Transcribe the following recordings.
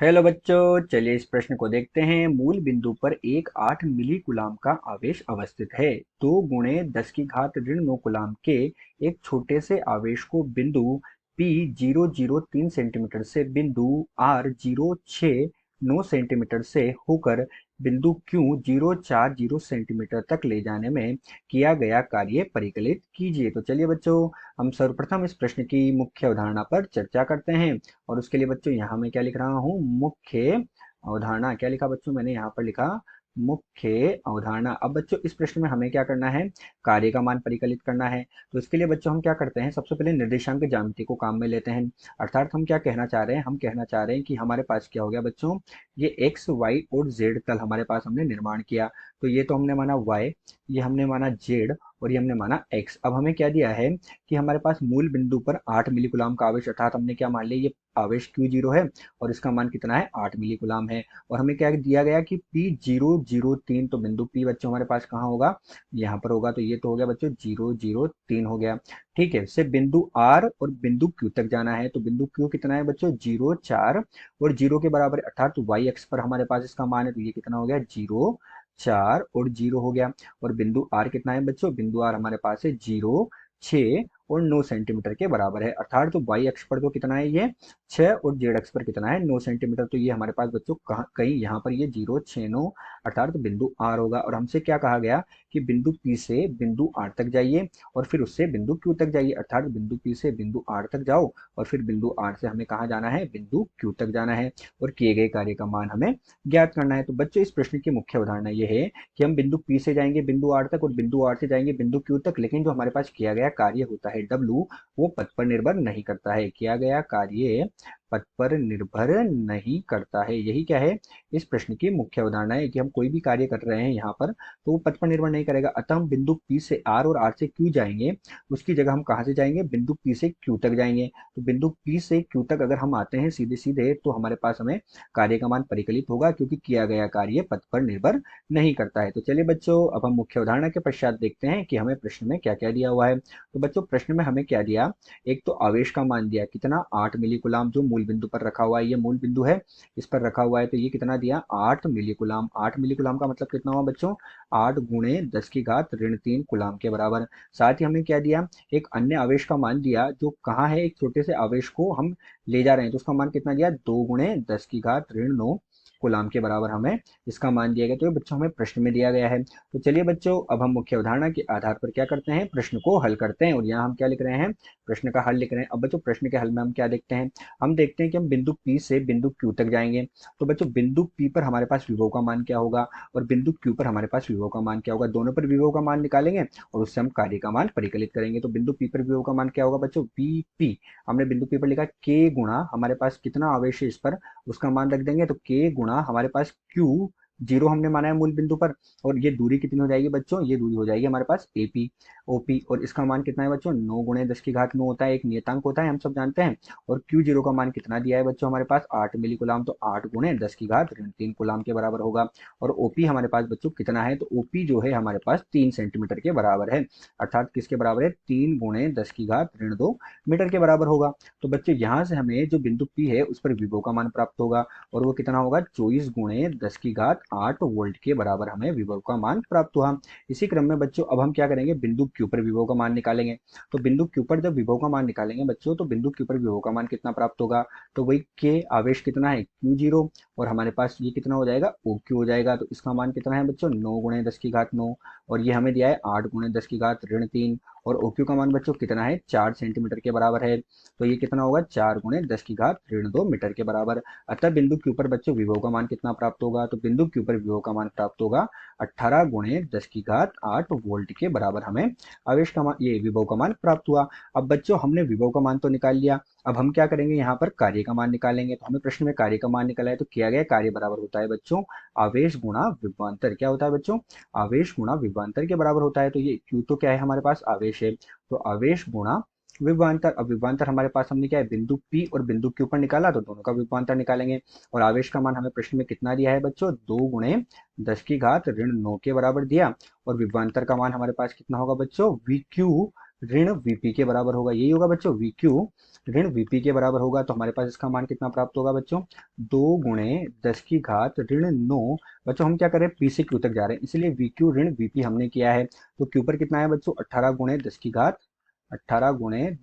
Hello बच्चों, चलिए इस प्रश्न को देखते हैं। मूल बिंदु पर एक 8 मिली कूलाम का आवेश अवस्थित है। 2 गुणे 10 की घात ऋण 9 कूलाम के एक छोटे से आवेश को बिंदु P 003 सेंटीमीटर से बिंदु R 069 सेंटीमीटर से होकर बिंदु Q 040 सेंटीमीटर तक ले जाने में किया गया कार्य परिकलित कीजिए। तो चलिए बच्चों, हम सर्वप्रथम इस प्रश्न की मुख्य अवधारणा पर चर्चा करते हैं। और उसके लिए बच्चों यहाँ मैं क्या लिख रहा हूँ, मुख्य अवधारणा। क्या लिखा बच्चों, मैंने यहाँ पर लिखा मुख्य अवधारणा। अब बच्चों इस प्रश्न में हमें क्या करना है, कार्य का मान परिकलित करना है। तो इसके लिए बच्चों हम क्या करते हैं, सबसे पहले निर्देशांक ज्यामिति को काम में लेते हैं। अर्थात हम क्या कहना चाह रहे हैं, हम कहना चाह रहे हैं कि हमारे पास क्या हो गया बच्चों, ये एक्स वाई और जेड तल हमारे पास हमने निर्माण किया। तो ये तो हमने माना वाई, ये हमने माना जेड और ये हमने माना एक्स। अब हमें क्या दिया है कि हमारे पास मूल बिंदु पर 8 मिली कूलाम का आवेश, अर्थात हमने क्या मान लिया, ये आवेश Q0 है और इसका मान कितना है, 8 मिली कूलाम है। और हमें क्या दिया गया कि P003, तो बिंदु P बच्चों हमारे पास कहाँ होगा, यहाँ पर होगा। तो ये तो हो गया बच्चों 003 हो गया। ठीक है, से बिंदु R और बिंदु Q तक जाना है। तो बिंदु Q कितना है बच्चों, 0,4 और 0 के बराबर, अर्थात y अक्ष पर हमारे पास इसका मान है। तो ये कितना हो गया, 0,4 और 0 हो गया। और बिंदु R कितना है बच्चों, बिंदु R हमारे पास है 0,6 और 9 सेंटीमीटर के बराबर है। अर्थात तो y अक्ष पर तो कितना है, ये 6 और z अक्ष पर कितना है, 9 सेंटीमीटर। तो ये हमारे पास बच्चों कहाँ, कहीं यहाँ पर ये 069, अर्थात तो बिंदु R होगा। और हमसे क्या कहा गया कि बिंदु P से बिंदु R तक जाइए और फिर उससे बिंदु Q तक जाइए। अर्थात बिंदु P से बिंदु R तक जाओ और फिर बिंदु R से हमें कहाँ जाना है, बिंदु Q तक जाना है और किए गए कार्य का मान हमें ज्ञात करना है। तो बच्चों इस प्रश्न की मुख्य अवधारणा ये है कि हम बिंदु P से जाएंगे बिंदु R तक और बिंदु R से जाएंगे बिंदु Q तक, लेकिन जो हमारे पास किया गया कार्य होता है W, वो पथ पर निर्भर नहीं करता है। किया गया कार्य पथ पर निर्भर नहीं करता है। यही क्या है, इस प्रश्न की मुख्य अवधारणा है कि हम कोई भी कार्य कर रहे हैं यहाँ पर तो वो पथ पर निर्भर नहीं करेगा। अतः हम बिंदु P से R और R से Q जाएंगे, उसकी जगह हम कहाँ से जाएंगे, बिंदु P से Q तक जाएंगे। तो बिंदु P से Q तक अगर हम आते हैं सीधे सीधे, तो हमारे पास हमें कार्य का मान परिकलित होगा, क्योंकि किया गया कार्य पथ पर निर्भर नहीं करता है। तो चलिए बच्चों, अब हम मुख्य उदाहरण के पश्चात देखते हैं कि हमें प्रश्न में क्या क्या दिया हुआ है। तो बच्चों प्रश्न में हमें क्या दिया, एक तो आवेश का मान दिया कितना, 8 मिली कूलाम, जो मूल बिंदु पर रखा हुआ है, ये मूल बिंदु है, इस पर रखा हुआ है। तो ये कितना दिया, 8 मिली कूलाम। 8 मिली कूलाम का मतलब कितना हुआ बच्चों, 8 गुणे 10 की घात ऋण 3 कूलाम के बराबर। साथ ही हमें क्या दिया, एक अन्य आवेश का मान दिया, जो कहाँ है, एक छोटे से आवेश को हम ले जा रहे हैं, तो उसका मान कितना दिया, 2 गुणे 10 की घात ऋण 9 कूलाम के बराबर हमें इसका मान दिया गया। तो ये बच्चों हमें प्रश्न में दिया गया है। तो चलिए बच्चों, अब हम मुख्य अवधारणा के आधार पर क्या करते हैं, प्रश्न को हल करते हैं। और यहाँ हम क्या लिख रहे हैं, प्रश्न का हल लिख रहे हैं। अब बच्चों प्रश्न के हल में हम क्या देखते हैं, हम देखते हैं कि हम बिंदु P से बिंदु Q तक जाएंगे। तो बच्चों बिंदु P पर हमारे पास विभव का मान क्या होगा और बिंदु Q पर हमारे पास विभव का मान क्या होगा, दोनों पर विभव का मान निकालेंगे और उससे हम कार्य का मान परिकलित करेंगे। तो बिंदु P पर विभव का मान क्या होगा बच्चों, Vp। हमने बिंदु P पर लिखा K गुणा, हमारे पास कितना आवेश है इस पर, उसका मान रख देंगे। तो K गुणा हमारे पास Q, जीरो हमने माना है मूल बिंदु पर, और ये दूरी कितनी हो जाएगी बच्चों, ये दूरी हो जाएगी हमारे पास AP OP। और इसका मान कितना है बच्चों, 9 गुणे 10 की घात 9 होता है, एक नियतांक होता है, हम सब जानते हैं। और Q0 का मान कितना दिया है बच्चों, हमारे पास 8 मिली कूलाम। तो 8 गुणे 10 की घात ऋण 3 कूलाम के बराबर होगा। और OP हमारे पास बच्चों कितना है, तो OP जो है हमारे पास 3 सेंटीमीटर के बराबर है। अर्थात किसके बराबर है, 3 गुणे 10 की घात ऋण 2 मीटर के बराबर होगा। तो बच्चों यहाँ से हमें जो बिंदु P है उस पर विभव का मान प्राप्त होगा और वो कितना होगा, 24 गुणे 10 की घात 8 वोल्ट के बराबर हमें विभव का मान प्राप्त हुआ। इसी क्रम में बच्चों अब हम क्या करेंगे, बिंदु Q पर विभव का मान निकालेंगे। तो बिंदु Q पर जब विभव का मान निकालेंगे बच्चों, तो बिंदु Q पर विभव का मान कितना प्राप्त होगा, तो वही K आवेश कितना है, Q0, और हमारे पास ये कितना हो जाएगा, OQ हो जाएगा। तो इसका मान कितना है बच्चों, 9 गुणे 10 की घात 9, और ये हमें दिया है 8 गुणे 10 की घात ऋण 3, और OQ का मान बच्चों कितना है, 4 सेंटीमीटर के बराबर है। तो ये कितना होगा, 4 गुणे 10 की घात ऋण 2 मीटर के बराबर। अतः बिंदु Q पर बच्चों विभव का मान कितना प्राप्त होगा, तो बिंदु Q पर विभव का मान प्राप्त होगा 18 गुणे 10 की घात 8 वोल्ट के बराबर हमें आवेश का मान, ये विभव का मान प्राप्त हुआ। अब बच्चों हमने विभव का मान तो निकाल लिया, अब हम क्या करेंगे, यहाँ पर कार्य का मान निकालेंगे। तो हमें प्रश्न में कार्य का मान निकाला है, तो किया गया कार्य बराबर होता है बच्चों आवेश गुणा विभवांतर। क्या होता है बच्चों, आवेश गुणा विभवांतर के बराबर होता है। तो ये Q तो क्या है, हमारे पास आवेश है, तो आवेश गुणा विभवांतर। अब विभवांतर हमारे पास हमने क्या है, बिंदु P और बिंदु Q पर निकाला, तो दोनों का विभवांतर निकालेंगे। और आवेश का मान हमें प्रश्न में कितना दिया है बच्चों, 2 गुणे 10 की घात ऋण 9 के बराबर दिया। और विभवांतर का मान हमारे पास कितना होगा बच्चों, VQ, ऋण वीपी के बराबर होगा, यही होगा बच्चों, वी क्यू ऋण वीपी के बराबर होगा। तो हमारे पास इसका मान कितना प्राप्त होगा बच्चों, 2 × 10⁻⁹ बच्चों हम क्या करें, पी से क्यू तक जा रहे हैं, इसलिए वी क्यू ऋण वीपी हमने किया है। तो क्यू पर कितना है बच्चों, 18 ×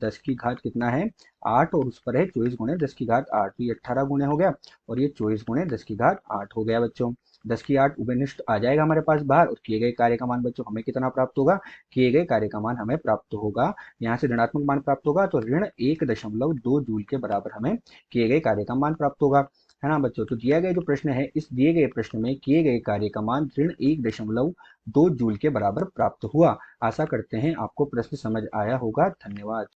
10⁻⁸ कितना है 8, और उस पर है 24 × 10⁸। तो ये 18 गुणे हो गया और ये 24 × 10⁸ हो गया बच्चों। 10 की 8 उभयनिष्ठ आ जाएगा हमारे पास बाहर, और किए गए कार्य का मान बच्चों हमें कितना प्राप्त होगा, किए गए कार्य का मान हमें प्राप्त होगा, यहाँ से ऋणात्मक मान प्राप्त होगा, तो ऋण 1.2 जूल के बराबर हमें किए गए कार्य का मान प्राप्त होगा, है ना बच्चों। तो दिया गया जो प्रश्न है, इस दिए गए प्रश्न में किए गए कार्य का मान ऋण 1.2 जूल के बराबर प्राप्त हुआ। आशा करते हैं आपको प्रश्न समझ आया होगा। धन्यवाद।